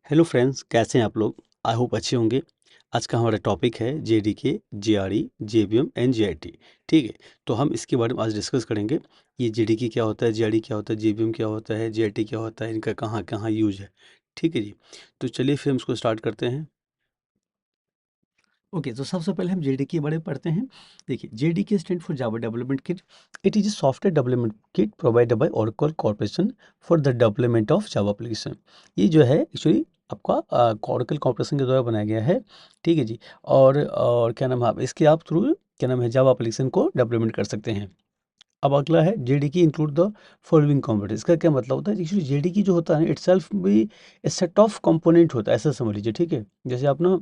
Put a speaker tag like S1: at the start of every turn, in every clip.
S1: Hello friends, कैसे हैं आप लोग? आई होप अच्छे होंगे। आज का हमारा टॉपिक है JDK, JRE, JVM and JIT. ठीक है, तो हम इसके बारे में आज डिस्कस करेंगे। ये जेडीके क्या होता है, जेआरई क्या होता है, जेवीएम क्या होता है, जेआईटी क्या होता है, इनका कहाँ कहाँ यूज है। ठीक है जी, तो चलिए फिर हम इसको स्टार्ट करते हैं। ओके, तो सबसे पहले हम जेडीके के बारे में पढ़ते हैं। देखिए, JDK stand for Java development kit. It is a software development kit provided by Oracle corporation for the development of Java application. ये जो है एक्चुअली आपका ओरेकल कॉर्पोरेशन के द्वारा बनाया गया है। ठीक है जी। और क्या नाम है, आप इसके आप थ्रू क्या नाम है जावा एप्लीकेशन को डेवलपमेंट कर सकते हैं। अब अगला है JDK include the following component. इसका क्या मतलब होता है, एक्चुअली जेडीके जो होता है ना, इटसेल्फ भी ए सेट ऑफ कंपोनेंट होता है, ऐसा समझ लीजिए। ठीक है, जैसे आप ना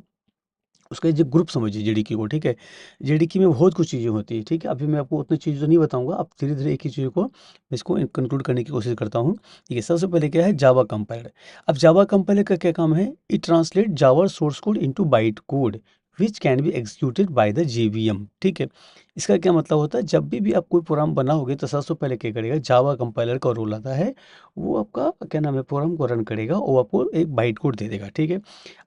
S1: उसका जो ग्रुप समझिए जेडीके को। ठीक है, जेडीके में बहुत कुछ चीज़ें होती है। ठीक है, अभी मैं आपको उतनी चीज़ें तो नहीं बताऊंगा, अब धीरे धीरे एक ही चीज़ को इसको कंक्लूड करने की कोशिश करता हूँ। ठीक है, सबसे पहले क्या है, जावा कंपाइलर। अब जावा कंपाइलर का क्या काम है, it translate Java source code into bite code which can be executed by the JVM. ठीक है, इसका क्या मतलब होता है, जब भी आप कोई प्रोग्राम बनाओगे तो सबसे पहले क्या करेगा, जावा कंपाइलर का रोल आता है। वो आपका क्या नाम है, प्रोग्राम को रन करेगा और आपको एक बाइट कोड दे देगा। ठीक है,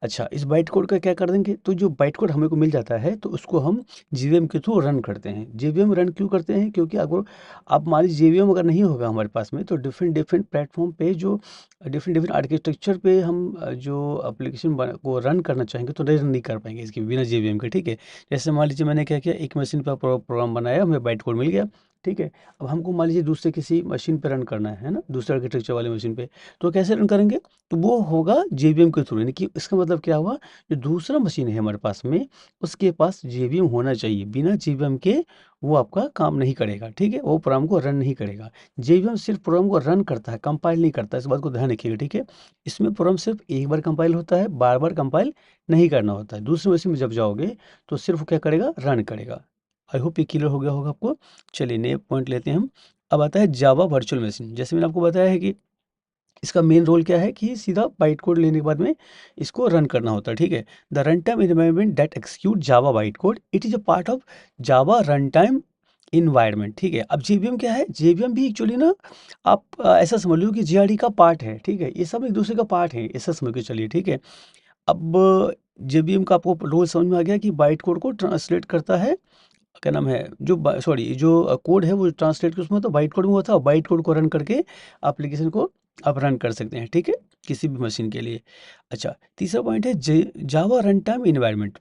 S1: अच्छा, इस बाइट कोड का क्या कर देंगे, तो जो बाइट कोड हमें को मिल जाता है तो उसको हम जेवीएम के थ्रू रन करते हैं। जेवीएम रन क्यों करते हैं, क्योंकि अगर आप मान लीजिए जेवीएम अगर नहीं होगा हमारे पास में, तो डिफरेंट डिफरेंट प्लेटफॉर्म पे जो डिफरेंट डिफरेंट आर्किटेक्चर पे हम जो एप्लीकेशन को रन करना चाहेंगे तो रन नहीं कर पाएंगे इसके बिना जेवीएम के। ठीक है, जैसे मान लीजिए मैंने क्या किया, एक मशीन पर प्रोग्राम बनाया, हमें बाइट कोड मिल गया। ठीक है, अब हमको मान लीजिए दूसरे किसी मशीन पे रन करना है ना, दूसरे आर्किटेक्चर वाले मशीन पे, तो कैसे रन करेंगे, तो वो होगा जेवीएम के थ्रू। यानी कि इसका मतलब क्या हुआ, जो दूसरा मशीन है हमारे पास में, उसके पास जेवीएम होना चाहिए। बिना जेवीएम के वो आपका काम नहीं करेगा। ठीक है, वो प्रोग्राम को रन नहीं करेगा। जेवीएम सिर्फ प्रोग्राम को रन करता है, कंपाइल नहीं करता। इस बात को ध्यान रखिएगा। ठीक है, इसमें प्रोग्राम सिर्फ एक बार कंपाइल होता है, बार बार कंपाइल नहीं करना होता है। दूसरे मशीन में जब जाओगे तो सिर्फ क्या करेगा, रन करेगा। आई होप ये क्लियर हो गया होगा आपको। चलिए नए पॉइंट लेते हैं हम। अब आता है जावा वर्चुअल मशीन। जैसे मैंने आपको बताया है कि इसका मेन रोल क्या है, कि सीधा बाइट कोड लेने के बाद में इसको रन करना होता है। ठीक है, the run time environment that execute Java byte code, it is a part of Java run time environment. ठीक है, अब जेवीएम क्या है, जेवीएम भी एक्चुअली ना आप ऐसा समझ लो कि जीआरडी का पार्ट है। ठीक है, ये सब एक दूसरे का पार्ट है, ऐसा समझ के चलिए। ठीक है, अब जेवीएम का आपको रोल समझ में आ गया कि बाइट कोड को ट्रांसलेट करता है, क्या नाम है, जो सॉरी जो कोड है वो ट्रांसलेट के उसमें तो बाइट कोड में हुआ था, बाइट कोड को रन करके एप्लीकेशन को आप रन कर सकते हैं। ठीक है, किसी भी मशीन के लिए। अच्छा, तीसरा पॉइंट है जावा रन टाइम इन्वायरमेंट।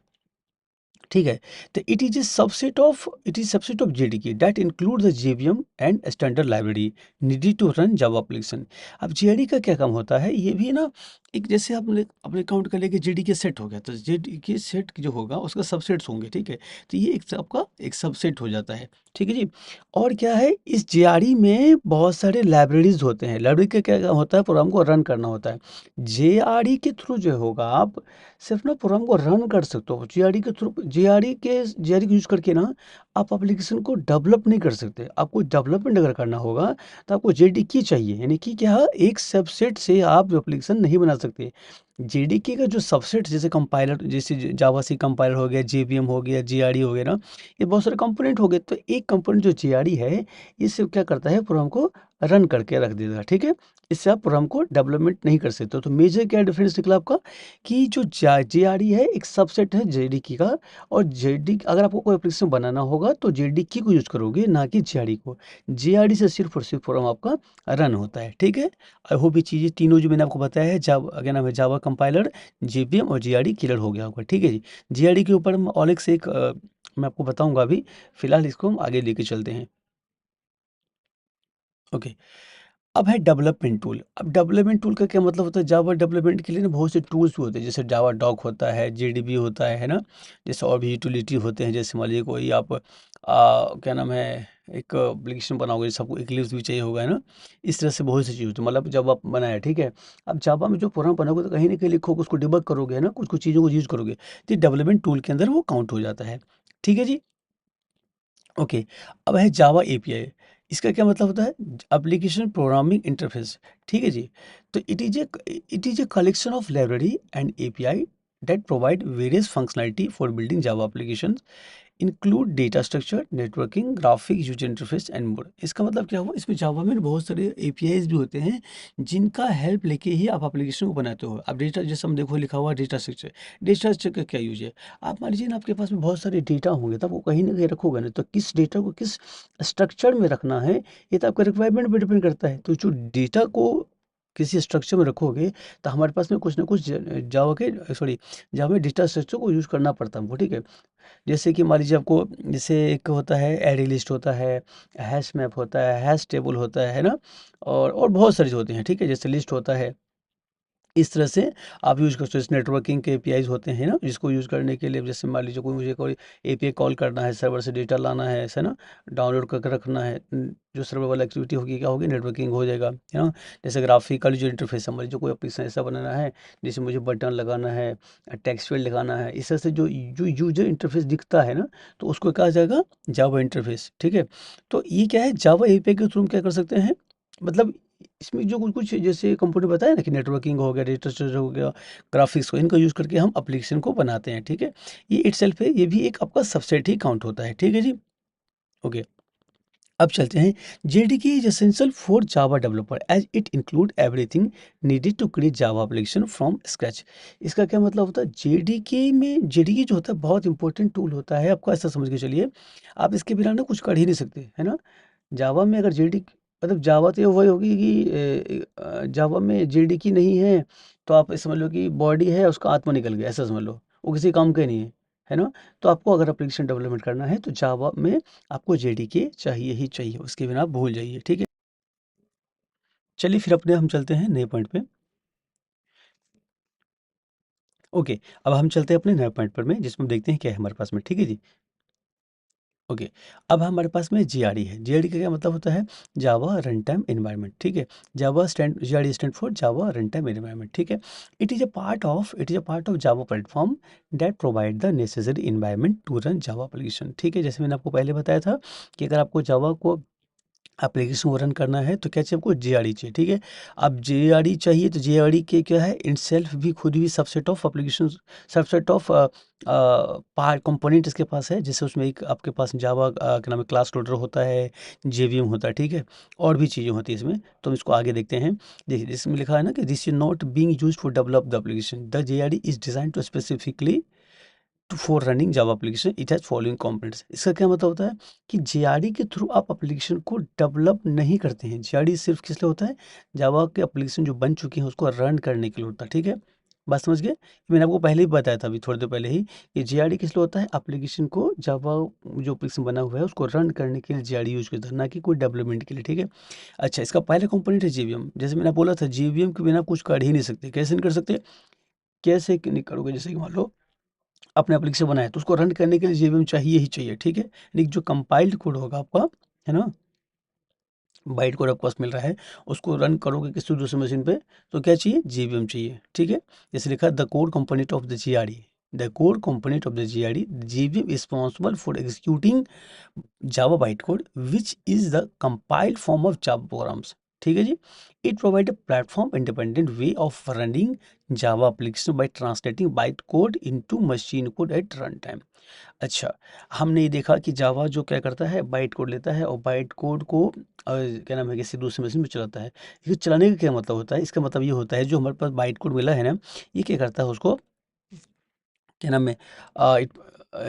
S1: ठीक है, तो it is subset of JDK that include the JVM and standard library needed to run Java application. अब जेडी का क्या काम होता है, ये भी ना एक, जैसे आपने अपने अकाउंट का लेके जेडीके सेट हो गया, तो जेडीके सेट जो होगा उसका सबसेट्स होंगे। ठीक है, तो ये एक आपका एक सबसेट हो जाता है। ठीक है जी। और क्या है, इस जेआरई में बहुत सारे लाइब्रेरीज होते हैं। लाइब्रेरी का क्या काम होता है, प्रोग्राम को रन करना होता है। जेआरई के थ्रू जो होगा, आप सिर्फ ना प्रोग्राम को रन कर सकते हो। जीआरडी के थ्रू, जीआरडी को यूज करके ना आप एप्लीकेशन को डेवलप नहीं कर सकते। आपको डेवलपमेंट अगर करना होगा तो आपको जेडीके चाहिए। यानी कि क्या, एक सबसेट से आप एप्लीकेशन नहीं बना सकते। जेडीके का जो सबसेट, जैसे कंपाइलर, जैसे जावा सी कंपाइलर हो गया, जेवीएम हो गया, जीआरडी हो गया ना, ये बहुत सारे कंपोनेंट हो गए। तो एक कंपोनेंट जो जीआरडी है, इससे क्या करता है, प्रोग्राम को रन करके रख देगा। ठीक है, इससे आप प्रोग्राम को डेवलपमेंट नहीं कर सकते। तो मेजर क्या डिफरेंस निकला आपका, कि जो जेआरडी है एक सबसेट है जेडीके का, और जेडी अगर आपको कोई एप्लीकेशन बनाना होगा तो जेडीके को यूज करोगे, ना कि जेआरडी को। जेआरडी से सिर्फ और सिर्फ प्रोग्राम आपका रन होता है। ठीक है, आई होप ये चीज़ें तीनों जो मैंने आपको बताया है, जावा क्या नाम है, जावा कंपाइलर, जेवीएम और जीआरडी क्लियर हो गया होगा। ठीक है जी। जीआरडी के ऊपर हम और एक से एक मैं आपको बताऊंगा अभी। फिलहाल इसको हम आगे लेके चलते हैं। ओके, अब है डेवलपमेंट टूल। अब डेवलपमेंट टूल का क्या मतलब होता है, जावा डेवलपमेंट के लिए ना बहुत से टूल्स भी होते हैं, जैसे जावा डॉक होता है, जेडीबी होता है ना। जैसे और भी यूटिलिटी होते हैं, जैसे मान लीजिए कोई आप क्या नाम है, एक एप्लीकेशन बनाओगे, सबको इक्लिप्स भी चाहिए होगा, है ना। इस तरह से बहुत सी चीज़ होती है, मतलब जब आप बनाए। ठीक है, अब जावा में जो प्रोग्राम बनाओगे तो कहीं ना कहीं लिखोगे, उसको डिबग करोगे, है ना, कुछ कुछ चीज़ों को यूज़ करोगे, तो डेवलपमेंट टूल के अंदर वो काउंट हो जाता है। ठीक है जी। ओके, अब है जावा एपीआई। इसका क्या मतलब होता है, एप्लीकेशन प्रोग्रामिंग इंटरफेस। ठीक है जी। तो it is a collection of library and API that provide various functionality for building Java application. Include data structure, networking, graphic, user interface and more. इसका मतलब क्या हुआ, इसमें जावा में बहुत सारे एपीआईज भी होते हैं जिनका हेल्प लेके ही आप एप्लीकेशन को बनाते हो। अब डेटा, जैसे हम देखो लिखा हुआ डेटा स्ट्रक्चर, डेटा स्ट्रक्चर का क्या यूज है। आप मान लीजिए ना आपके पास में बहुत सारे डेटा होंगे, तब वो कहीं ना कहीं रखोगे ना, तो किस डेटा को किस स्ट्रक्चर में रखना है ये तो आपका रिक्वायरमेंट पे डिपेंड करता है। तो जो डेटा को किसी स्ट्रक्चर में रखोगे तो हमारे पास में कुछ ना कुछ जावा के सॉरी जावा में डेटा स्ट्रक्चर को यूज करना पड़ता है हमको, ठीक है। जैसे कि मान लीजिए आपको, जैसे एक होता है एरे लिस्ट होता है, हैश मैप होता है, हैश टेबल होता है ना, और बहुत सारे जो होते हैं, ठीक है, जैसे लिस्ट होता है। इस तरह से आप यूज़ कर सकते हो। नेटवर्किंग के एपीआईज होते हैं ना, जिसको यूज़ करने के लिए जैसे मान लीजिए कोई एपीआई कॉल करना है, सर्वर से डेटा लाना है, ऐसा ना, डाउनलोड करके रखना है। जो सर्वर वाला एक्टिविटी होगी क्या होगी, नेटवर्किंग हो जाएगा, है ना। जैसे ग्राफिकल जो इंटरफेस है, मान लीजिए कोई एप्लीकेशन ऐसा बनाना है जिसमें मुझे बटन लगाना है, टेक्स्ट फील्ड लगाना है, इस तरह से जो यूजर इंटरफेस दिखता है ना, तो उसको कहा जाएगा जावा इंटरफेस, ठीक है। तो ये क्या है, जावा एपीआई के थ्रू हम क्या कर सकते हैं, मतलब इसमें जो कुछ कुछ जैसे कंपनी बताया ना कि नेटवर्किंग हो गया, डेटा स्ट्रक्चर हो गया, ग्राफिक्स को, इनका यूज़ करके हम एप्लीकेशन को बनाते हैं, ठीक है। ये इटसेल्फ है, ये भी एक आपका सबसेट ही काउंट होता है, ठीक है जी। ओके, अब चलते हैं। JDK is essential for Java developer as it include everything needed to create Java application from scratch. इसका क्या मतलब होता है, जेडीके में, जेडीके जो होता है बहुत इंपॉर्टेंट टूल होता है आपका, ऐसा समझ के चलिए। आप इसके बिना ना कुछ कर ही नहीं सकते, है ना। जावा में अगर जेडी, मतलब जावा तो वही होगी कि जावा में जेडी की नहीं है, तो आप समझ लो कि बॉडी है उसका आत्मा निकल गया, ऐसा समझ लो, वो किसी काम का ही नहीं है ना। तो आपको अगर एप्लीकेशन डेवलपमेंट करना है तो जावा में आपको जेडी के चाहिए ही चाहिए, उसके बिना आप भूल जाइए, ठीक है। चलिए फिर अपने हम चलते हैं नए पॉइंट पे। ओके, अब हम चलते हैं अपने नए पॉइंट पर में, जिसमें हम देखते हैं क्या है हमारे पास में, ठीक है जी। ओके, अब हमारे पास में जीआरडी है। जीआरडी का क्या मतलब होता है, जावा रन टाइम एनवायरनमेंट, ठीक है। Java stand, JRE stand for Java run time environment, ठीक है। It is a part of Java platform that provide the necessary environment to run Java application, ठीक है। जैसे मैंने आपको पहले बताया था कि अगर आपको जावा को एप्लीकेशन को रन करना है तो क्या चाहिए आपको, जीआरडी चाहिए, ठीक है। अब जीआरडी चाहिए तो जीआरडी के क्या है, इन सेल्फ भी खुद भी subset of application, subset of part component इसके पास है। जैसे उसमें एक आपके पास जावा क्या नाम है, क्लास लोडर होता है, जेवीएम होता है, ठीक है, और भी चीज़ें होती है इसमें। तो हम इसको आगे देखते हैं। देखिए इसमें लिखा है ना कि this is not being used for develop the application, the JRE is design to specifically for running Java application, it has following components. इसका क्या मतलब होता है कि जीआरडी के थ्रू आप एप्लीकेशन को डेवलप नहीं करते हैं। जीआरडी सिर्फ किस लिए होता है, जावा के एप्लीकेशन जो बन चुके हैं उसको रन करने के लिए होता है, ठीक है। बात समझ गए, मैंने आपको पहले ही बताया था, अभी थोड़ी देर पहले ही, कि जीआरडी किस लिए होता है, एप्लीकेशन को, जावा जो एप्लीकेशन बना हुआ है उसको रन करने के लिए जीआरडी यूज करता है, ना कि कोई डेवलपमेंट के लिए, ठीक है। अच्छा, इसका पहला कंपोनेंट है जेवीएम। जैसे मैंने बोला था, जेवीएम के बिना कुछ कर ही नहीं सकते। कैसे नहीं कर सकते, कैसे नहीं करोगे, जैसे कि मान लो अपने एप्लीकेशन बनाया तो उसको रन करने के लिए जेवीएम चाहिए ही चाहिए, ठीक है। लेकिन जो कंपाइल्ड कोड होगा आपका, है ना, बाइट कोड आपके पास मिल रहा है, उसको रन करोगे किसी दूसरे मशीन पे तो क्या चाहिए, जेवीएम चाहिए, ठीक है। जैसे लिखा है the code component of the JRE, the code component of the JRE, JVM responsible for executing Java byte code which is the compiled form of Java programs, ठीक है जी। It provide a platform independent way of running Java application by translating byte code into machine code at run time. अच्छा, हमने ये देखा कि जावा जो क्या करता है, बाइट कोड लेता है और बाइट कोड को क्या नाम है, किसी दूसरे मशीन में चलाता है। ये चलाने का क्या मतलब होता है, इसका मतलब ये होता है जो हमारे पास बाइट कोड मिला है ना, ये क्या करता है उसको, क्या नाम है,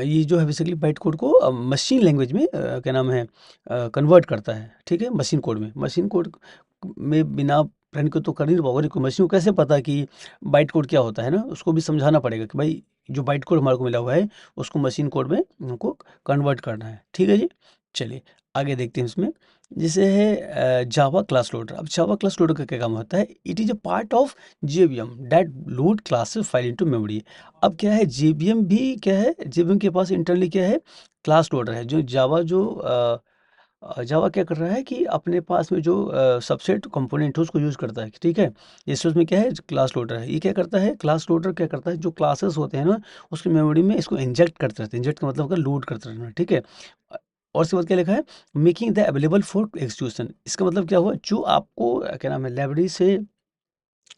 S1: ये जो है बेसिकली बाइट कोड को मशीन लैंग्वेज में क्या नाम है, कन्वर्ट करता है, ठीक है। मशीन कोड में, मशीन कोड में बिना रन के तो कर ही नहीं पाओगे, कोई मशीन को कैसे पता कि बाइट कोड क्या होता है ना, उसको भी समझाना पड़ेगा कि भाई जो बाइट कोड हमारे को मिला हुआ है उसको मशीन कोड में हमको कन्वर्ट करना है, ठीक है जी। चलिए आगे देखते हैं इसमें। जैसे है जावा क्लास लोडर। अब जावा क्लास लोडर का क्या काम होता है, it is a part of JVM that load classes file into memory. अब क्या है, जेवीएम भी क्या है, जेवीएम के पास इंटरनली क्या है, क्लास लोडर है। जो जावा जो जावा क्या कर रहा है कि अपने पास में जो सबसेट कंपोनेंट है उसको यूज़ करता है, ठीक है। जैसे उसमें क्या है, क्लास लोडर है, ये क्या करता है, क्लास लोडर क्या करता है, जो क्लासेस होते हैं ना उसकी मेमोरी में इसको इंजेक्ट करते रहते हैं। इंजेक्ट का मतलब होगा लोड करते रहना, ठीक है। और इसके बाद क्या लिखा है, making the available for execution. इसका मतलब क्या हुआ, जो आपको क्या नाम है, लाइब्रेरी से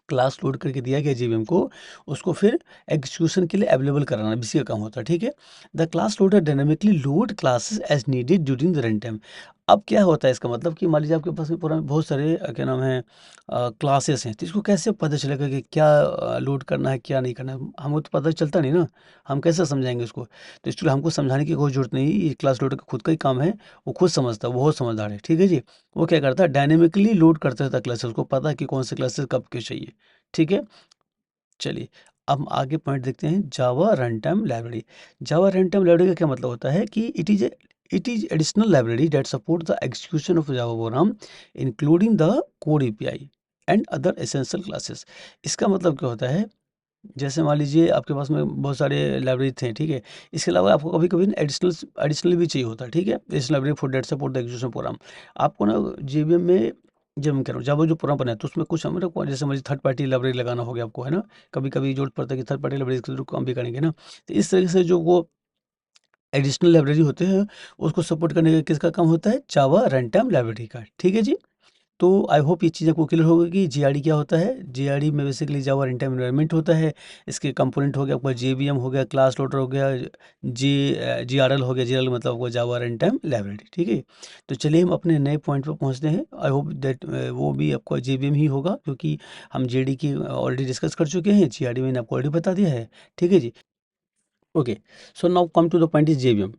S1: क्लास लोड करके दिया गया जेवीएम को, उसको फिर एग्जीक्यूशन के लिए अवेलेबल कराना बीसी का काम होता है, ठीक है। The class loader dynamically load classes as needed during the run time. अब क्या होता है इसका मतलब कि मान लीजिए आपके पास में पूरा बहुत सारे क्या नाम है क्लासेस हैं, तो इसको कैसे पता चलेगा कि क्या लोड करना है क्या नहीं करना है, हमको तो पता चलता नहीं ना, हम कैसे समझाएंगे उसको। तो इसलिए हमको समझाने की कोई जरूरत नहीं, ये क्लास लोडर का खुद का ही काम है, वो खुद समझता है, वो बहुत समझदार है, ठीक है जी। वो क्या करता है, डायनेमिकली लोड करता रहता है क्लासेस, उसको पता है कि कौन से क्लासेस कब के चाहिए, ठीक है। चलिए, अब आगे पॉइंट देखते हैं, जावा रन टाइम लाइब्रेरी। जावा रन टाइम लाइब्रेरी का क्या मतलब होता है कि it is additional library that support the execution of Java program including the code API and other essential classes. इसका मतलब क्या होता है, जैसे मान लीजिए आपके पास में बहुत सारे लाइब्रेरी थे, ठीक है, इसके अलावा आपको कभी कभी एडिशनल भी चाहिए होता है, ठीक है। इस library for that support the execution program, आपको ना जेवीएम में, जब मैं कह रहा हूँ जावा जो प्रोग्राम बनाए तो उसमें कुछ हमारे को जैसे मुझे थर्ड पार्टी लाइब्रेरी लगाना हो गया आपको, है ना, कभी कभी जरूरत पड़ता है कि थर्ड पार्टी लाइब्रेरी के थ्रू काम भी करेंगे ना, तो इस तरीके से जो वो एडिशनल लाइब्रेरी होते हैं उसको सपोर्ट करने का किसका काम होता है, जावा रन टाइम लाइब्रेरी का, ठीक है जी। तो आई होप ये चीज़ आपको क्लियर होगी कि जीआरडी क्या होता है। जीआरडी में basically Java run time environment होता है, इसके कंपोनेंट हो गया आपका जेवीएम हो गया, क्लास लोडर हो गया, जीआरएल हो गया, जीआरएल मतलब आपको जावा रन टाइम लाइब्रेरी, ठीक है। तो चलिए हम अपने नए पॉइंट पर पहुंचते हैं, आई होप दैट वो भी आपका जेवीएम ही होगा, क्योंकि हम जेडी की ऑलरेडी डिस्कस कर चुके हैं, जीआरडी मैंने आपको ऑलरेडी बता दिया है, ठीक है जी। Okay, so now come to the point is JVM.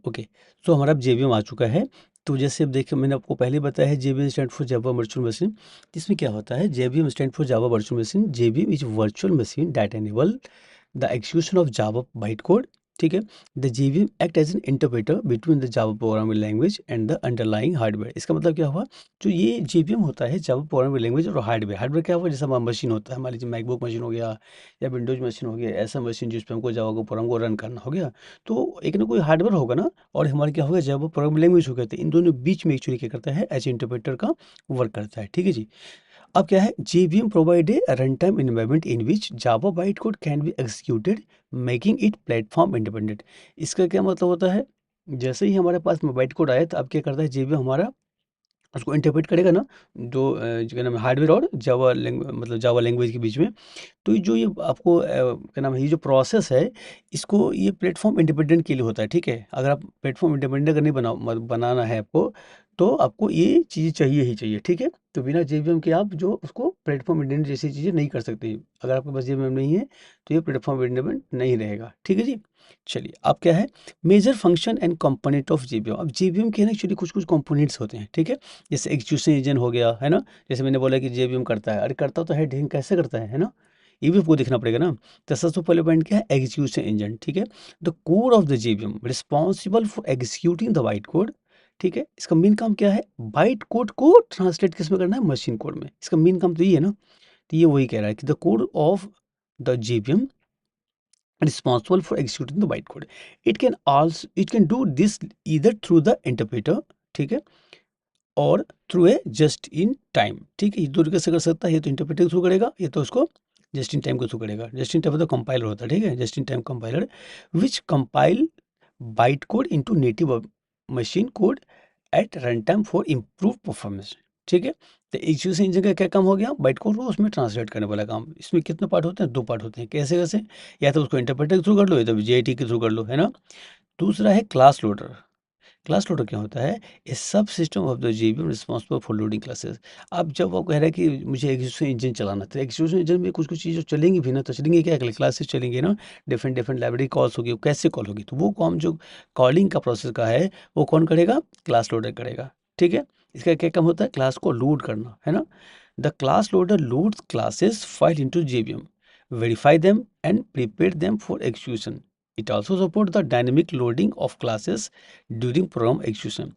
S1: Okay, so हमारा अब जेवीएम आ चुका है। तो जैसे अब देखिए मैंने आपको पहले बताया है JVM stand for Java virtual machine. इसमें क्या होता है, JVM stand for Java virtual machine, JVM is virtual machine that enable the execution of Java bytecode, ठीक है। The JVM act as an interpreter between the Java programming language and the underlying hardware. इसका मतलब क्या हुआ, जो ये JVM होता है जावा प्रोग्रामिंग लैंग्वेज और हार्डवेयर, हार्डवेयर क्या हुआ, जैसे हमारा मशीन होता है, मान लीजिए मैकबुक मशीन हो गया या विंडोज मशीन हो गया, ऐसा मशीन जिस पर हमको जावा को प्रोग्राम को रन करना हो गया, तो एक ना कोई हार्डवेयर होगा ना, और हमारे क्या होगा जावा प्रोग्रामिंग लैंग्वेज हो गया, तो इन दोनों बीच में एक्चुअली क्या करता है, एज इंटरप्रेटर का वर्क करता है, ठीक है जी। अब क्या है, JVM provide a run time environment in which Java byte code can be executed making it platform independent. इसका क्या मतलब होता है, जैसे ही हमारे पास में बाइट कोड आया तो अब क्या करता है JVM हमारा उसको इंटरप्रेट करेगा ना, जो क्या नाम है हार्डवेयर और जावा मतलब जावा लैंग्वेज के बीच में। तो ये जो ये आपको क्या नाम है, ये जो प्रोसेस है, इसको ये प्लेटफॉर्म इंडिपेंडेंट के लिए होता है, ठीक है। अगर आप प्लेटफॉर्म इंडिपेंडेंट अगर नहीं बनाना है आपको, तो आपको ये चीज़ें चाहिए ही चाहिए, ठीक है। तो बिना जेवीएम के आप जो उसको प्लेटफॉर्म इंडिपेंडेंट जैसी चीज़ें नहीं कर सकते, अगर आपके पास जेवीएम नहीं है तो ये प्लेटफॉर्म इंडिपेंडेंट नहीं रहेगा, ठीक है जी। चलिए, अब क्या है, major function and component of JVM. अब जेवीएम के ना एक्चुअली कुछ कुछ कंपोनेंट्स होते हैं, ठीक है। जैसे एग्जीक्यूशन इंजन हो गया, है ना, जैसे मैंने बोला कि जेवीएम करता है, अरे करता तो है, ढेंग कैसे करता है ना, ये भी आपको देखना पड़ेगा ना। तो सबसे पहले पॉइंट क्या है, एग्जीक्यूशन इंजन, ठीक है। The core of the JVM responsible for executing the byte code, ठीक है। इसका मेन काम क्या है, बाइट कोड को ट्रांसलेट किस में करना है, मशीन कोड में, इसका मेन काम तो ये है ना। तो ये वही कह रहा है कि the code of the JVM responsible for executing the bytecode. It can do this either through the interpreter, ठीक है, और through a just in time, ठीक है। ये दो तरीके से कर सकता है, ये तो इंटरप्रेटर के थ्रू करेगा, ये तो उसको जस्ट इन टाइम के थ्रू करेगा। जस्ट इन टाइम तो कंपाइलर होता है, ठीक है, just in time compiler which compile byte code into native machine code at run time for improve performance, ठीक है। तो एग्जीक्यूशन इंजन का क्या काम हो गया, बाइट कोड को उसमें ट्रांसलेट करने वाला काम। इसमें कितने पार्ट होते हैं, दो पार्ट होते हैं, कैसे कैसे, या तो उसको इंटरप्रेटर के थ्रू कर लो या तो जेआईटी के थ्रू कर लो, है ना। दूसरा है क्लास लोडर। क्लास लोडर क्या होता है, ए सब system of the JVM responsible for loading classes. अब जब वो कह रहा है कि मुझे एग्जीक्यूशन इंजन चलाना, तो एग्जीक्यूशन इंजन में कुछ कुछ चीज़ें चलेंगी भी ना, तो चलेंगी क्या, क्लासेस चलेंगे ना, डिफरेंट डिफरेंट लाइब्रेरी कॉल्स होगी, वो कैसे कॉल होगी, तो वो काम जो कॉलिंग का प्रोसेस का है वो कौन करेगा, क्लास लोडर करेगा, ठीक है। इसका क्या काम होता है, क्लास को लोड करना, है ना। The class loader loads classes file into JVM, verify them and prepare them for execution. It also support the dynamic loading of classes during program execution.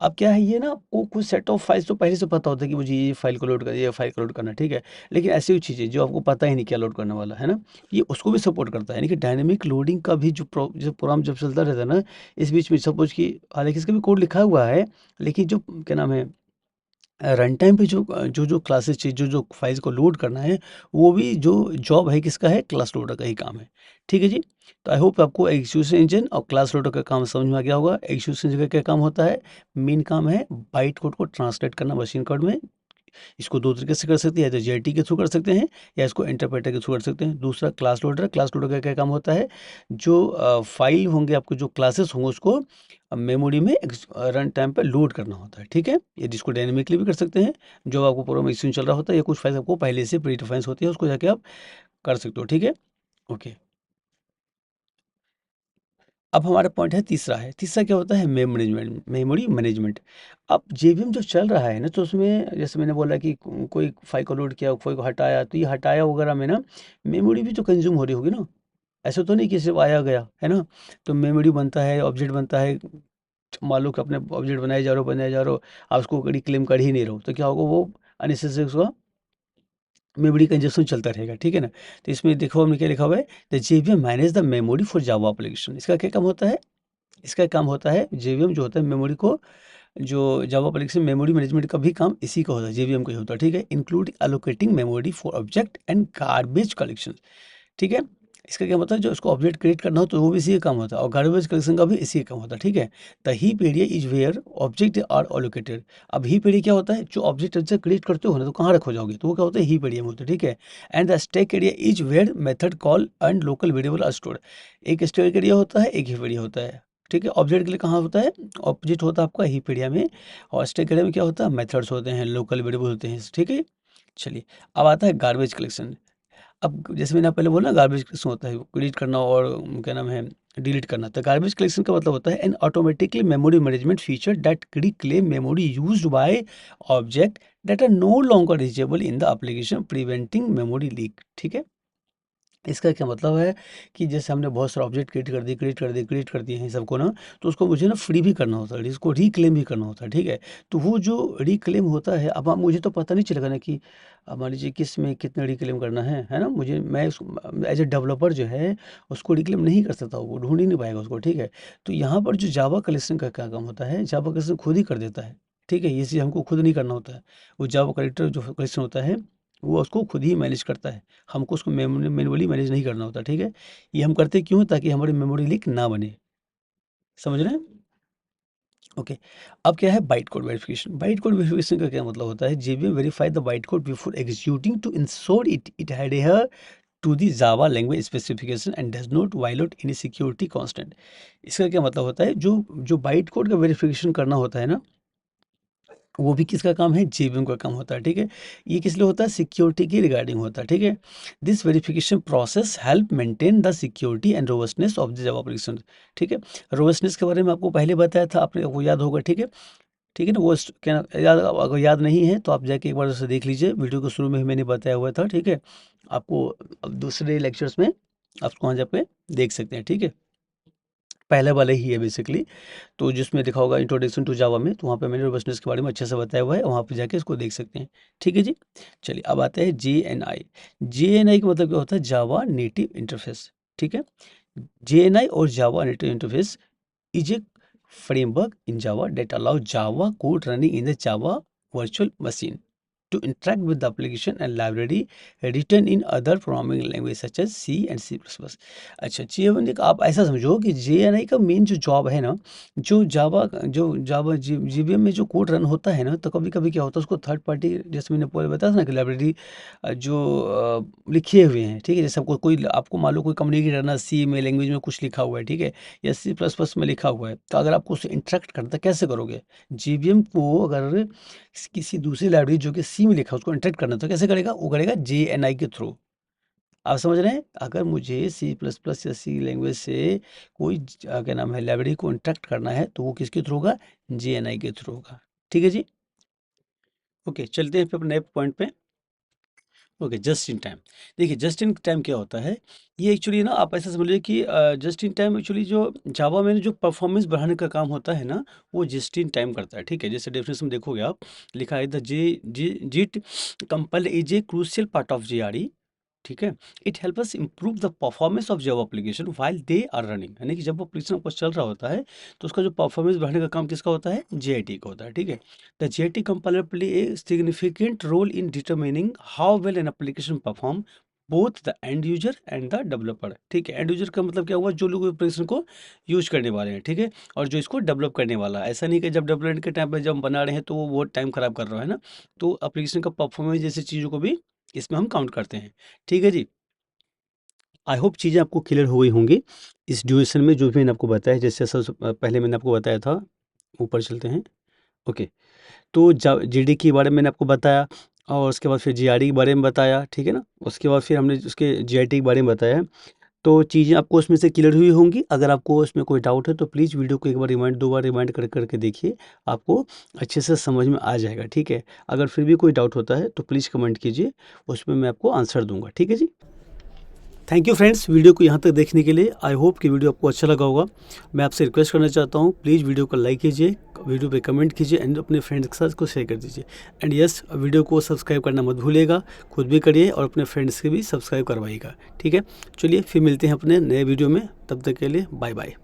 S1: अब क्या है, ये ना वो कुछ सेट ऑफ फाइल्स तो पहले से पता होता है कि मुझे ये फाइल को लोड करना, ये फाइल को लोड करना, ठीक है। लेकिन ऐसी भी चीज़ें जो आपको पता ही नहीं क्या लोड करने वाला है ना, ये उसको भी सपोर्ट करता है, यानी कि डायनेमिक लोडिंग का भी जो प्रोग्राम जब चलता रहता है ना, इस बीच में सपोज कि हालांकि इसका भी कोड लिखा हुआ है, लेकिन जो क्या नाम है, रन टाइम पे जो क्लासेस चाहिए, जो फाइल्स को लोड करना है, वो भी जो जॉब है किसका है, क्लास लोडर का ही काम है। ठीक है जी। तो आई होप आपको एग्जीक्यूशन इंजन और क्लास लोडर का काम समझ में आ गया होगा। एग्जीक्यूशन इंजन का क्या काम होता है, मेन काम है बाइट कोड को ट्रांसलेट करना मशीन कोड में। इसको दो तरीके से कर सकते हैं, या तो जेटी के थ्रू कर सकते हैं या इसको इंटरप्रेटर के थ्रू कर सकते हैं। दूसरा क्लास लोडर, क्लास लोडर का क्या काम होता है, जो फाइल होंगे आपको, जो क्लासेस होंगे उसको मेमोरी में रन टाइम पे लोड करना होता है। ठीक है, ये जिसको डायनेमिकली भी कर सकते हैं, जो आपको प्रोग्राम एक्शन चल रहा होता है, या कुछ फाइल आपको पहले से प्री डिफाइंस होती है, उसको जाके आप कर सकते हो। ठीक है, ओके। अब हमारा पॉइंट है तीसरा, तीसरा क्या होता है, मेमोरी मैनेजमेंट। अब जेवीएम जो चल रहा है ना, तो उसमें जैसे मैंने बोला कि कोई फाइल को लोड किया, कोई को हटाया, तो ये हटाया वगैरह में ना मेमोरी भी तो कंज्यूम हो रही होगी ना। ऐसा तो नहीं कि सिर्फ आया गया है ना, तो मेमोरी बनता है, ऑब्जेक्ट बनता है। मान लो कि अपने ऑब्जेक्ट बनाए जा रहे हो, आप उसको रिक्लेम कर ही नहीं रहे हो, तो क्या होगा, वो अननेसेसरी उसका मेमोरी कंजप्शन चलता रहेगा। ठीक है ना। तो इसमें देखो हमने क्या लिखा हुआ है, the JVM manage the memory for Java application. इसका क्या काम होता है, इसका काम होता है, जेवीएम जो होता है मेमोरी को, जो जावा एप्लीकेशन मेमोरी मैनेजमेंट का भी काम इसी का होता है, जेवीएम का ही होता है। ठीक है, including allocating memory for object and garbage collection. ठीक है, इसका क्या मतलब, जो उसको अपडेट क्रिएट करना हो तो वो भी इसी का काम होता है, और गार्बेज कलेक्शन का भी इसी का काम होता है। ठीक है, the heap area is where object are allocated. अब हीप एरिया क्या होता है, जो ऑब्जेक्ट जब क्रिएट करते हो ना, तो कहाँ रखो जाओगे, तो वो क्या होता है, हीप एरिया में होता है। ठीक है, and the stack area is where method call and local variable are stored. एक स्टैक एरिया होता है, एक हीप एरिया होता है। ठीक है, ऑब्जेक्ट के लिए कहाँ होता है, ऑब्जेक्ट होता है आपका हीप एरिया में, और स्टैक एरिया में क्या होता है, मेथड्स होते हैं, लोकल वेरिएबल होते हैं। ठीक है, चलिए अब आता है गार्बेज कलेक्शन। अब जैसे मैंने पहले बोला, गार्बेज कलेक्शन होता है डिलीट करना, और क्या नाम है, डिलीट करना। तो गार्बेज कलेक्शन का मतलब होता है an automatically memory management feature that reclaim memory used by object that are no longer reachable in the application, preventing memory leak. ठीक है, इसका क्या मतलब है कि जैसे हमने बहुत सारे ऑब्जेक्ट क्रिएट कर दिए हैं सबको ना, तो उसको मुझे ना फ्री भी करना होता है, इसको रिक्लेम भी करना होता है। ठीक है, तो वो जो रिक्लेम होता है, अब मुझे तो पता नहीं चलेगा ना कि अब मान लीजिए किस में कितना रिक्लेम करना है ना, मुझे मैं एज ए डेवलपर जो है उसको रिक्लेम नहीं कर सकता, वो ढूंढ ही नहीं पाएगा उसको। ठीक है, तो यहाँ पर जो जावा कलेक्शन का क्या काम होता है, जावा कलेक्शन खुद ही कर देता है। ठीक है, ये चीज़ हमको खुद नहीं करना होता है, वो जावा कलेक्टर जो कलेक्शन होता है वो उसको खुद ही मैनेज करता है, हमको उसको मैनुअली मैनेज नहीं करना होता। ठीक है, ये हम करते क्यों, ताकि हमारी मेमोरी लीक ना बने। समझ रहे हैं, ओके। अब क्या है, byte code verification. Byte code verification का क्या मतलब होता है, JVM verify the byte code before executing to ensure it had to the Java language specification and does not violate any security constant. इसका क्या मतलब होता है, जो जो बाइट कोड का वेरिफिकेशन करना होता है ना, वो भी किसका काम है, जेवीएम का काम होता है। ठीक है, ये किस लिए होता है, सिक्योरिटी की रिगार्डिंग होता है। ठीक है, this verification process help maintain the security and robustness of the Java application. ठीक है, रोबस्टनेस के बारे में आपको पहले बताया था, आपने वो याद होगा। ठीक है, ठीक है ना, वो क्या याद, अगर याद नहीं है तो आप जाके एक बार उसे देख लीजिए, वीडियो को शुरू में ही मैंने बताया हुआ था। ठीक है, आपको अब दूसरे लेक्चर्स में आप वहाँ जाके देख सकते हैं। ठीक है, पहले वाला ही है बेसिकली, तो जिसमें लिखा होगा इंट्रोडक्शन टू जावा में, तो वहाँ पे मैंने रोबस्टनेस के बारे में अच्छे से बताया हुआ है, वहाँ पे जाके इसको देख सकते हैं। ठीक है जी, चलिए अब आते हैं JNI। JNI का मतलब क्या होता है, जावा नेटिव इंटरफेस। ठीक है, JNI और Java native interface is a framework in Java that allows Java code running in the Java virtual machine to interact with the application and library written in other programming language such as C and C++। अच्छा, जी आप ऐसा समझो कि JNI का main जो job है ना, जो जावा जीवीएम में जो कोड रन होता है ना, तो कभी कभी क्या होता है, उसको थर्ड पार्टी, जैसे मैंने पहले बताया था ना कि लाइब्रेरी जो लिखे हुए हैं। ठीक है, जैसे आपको कोई, आपको मान लो कोई कम्युनिकेट करना, सी में लैंग्वेज में कुछ लिखा हुआ है। ठीक है, या C++ में लिखा हुआ है, तो अगर आपको उससे इंटरेक्ट करना है, कैसे करोगे, जीवीएम को अगर किसी दूसरी लाइब्रेरी जो कि सी में लिखा है उसको इंटरेक्ट करना है, तो कैसे करेगा, वो करेगा JNI के थ्रू। आप समझ रहे हैं, अगर मुझे C++ या सी लैंग्वेज से कोई क्या नाम है, लाइब्रेरी को इंटरेक्ट करना है, तो वो किसके थ्रू होगा, JNI के थ्रू होगा। ठीक है जी, ओके, चलते हैं फिर अपने नए पॉइंट पे। Okay, just in time. देखिए, जस्ट इन टाइम क्या होता है, ये एक्चुअली ना आप ऐसा समझ लीजिए कि जस्ट इन टाइम एक्चुअली जो जावा में जो परफॉर्मेंस बढ़ाने का काम होता है ना, वो जस्ट इन टाइम करता है। ठीक है, जैसे डेफिनेशन में देखोगे आप, लिखा है the J G JIT compile is a crucial part of JRE ठीक है। It help us improve the performance of Java application while they are running, यानी कि जब वो एप्लीकेशन आपको चल रहा होता है तो उसका जो परफॉर्मेंस बढ़ाने का काम किसका होता है, जेआईटी का होता है, ठीक है। The JIT compiler play a significant role in determining how well an application perform both the end user and the developer, ठीक है। एंड यूजर का मतलब क्या हुआ, जो लोग एप्लीकेशन को यूज करने वाले हैं, ठीक है, और जो इसको डेवलप करने वाला है। ऐसा नहीं कि जब डेवलपमेंट के टाइम पे जब हम बना रहे हैं तो वो बहुत टाइम खराब कर रहा है ना, तो एप्लीकेशन का परफॉर्मेंस जैसी चीज़ों को भी इसमें हम काउंट करते हैं, ठीक है जी। आई होप चीज़ें आपको क्लियर हो गई होंगी इस ड्यूरेशन में जो भी मैंने आपको बताया। जैसे पहले मैंने आपको बताया था, ऊपर चलते हैं। ओके, तो जीडी के बारे में मैंने आपको बताया, और उसके बाद फिर जीआरडी के बारे में बताया, ठीक है ना। उसके बाद फिर हमने उसके जीआईटी के बारे में बताया। तो चीज़ें आपको उसमें से क्लियर हुई होंगी। अगर आपको उसमें कोई डाउट है तो प्लीज़ वीडियो को एक बार रिमाइंड, 2 बार रिमाइंड कर करके देखिए, आपको अच्छे से समझ में आ जाएगा, ठीक है। अगर फिर भी कोई डाउट होता है तो प्लीज़ कमेंट कीजिए, उसमें मैं आपको आंसर दूंगा, ठीक है जी। थैंक यू फ्रेंड्स, वीडियो को यहाँ तक देखने के लिए। आई होप कि वीडियो आपको अच्छा लगा होगा। मैं आपसे रिक्वेस्ट करना चाहता हूँ, प्लीज़ वीडियो को लाइक कीजिए, वीडियो पे कमेंट कीजिए एंड अपने फ्रेंड्स के साथ इसको शेयर कर दीजिए। एंड यस, वीडियो को सब्सक्राइब करना मत भूलिएगा, खुद भी करिए और अपने फ्रेंड्स के भी सब्सक्राइब करवाइएगा, ठीक है। चलिए फिर मिलते हैं अपने नए वीडियो में, तब तक के लिए बाय बाय।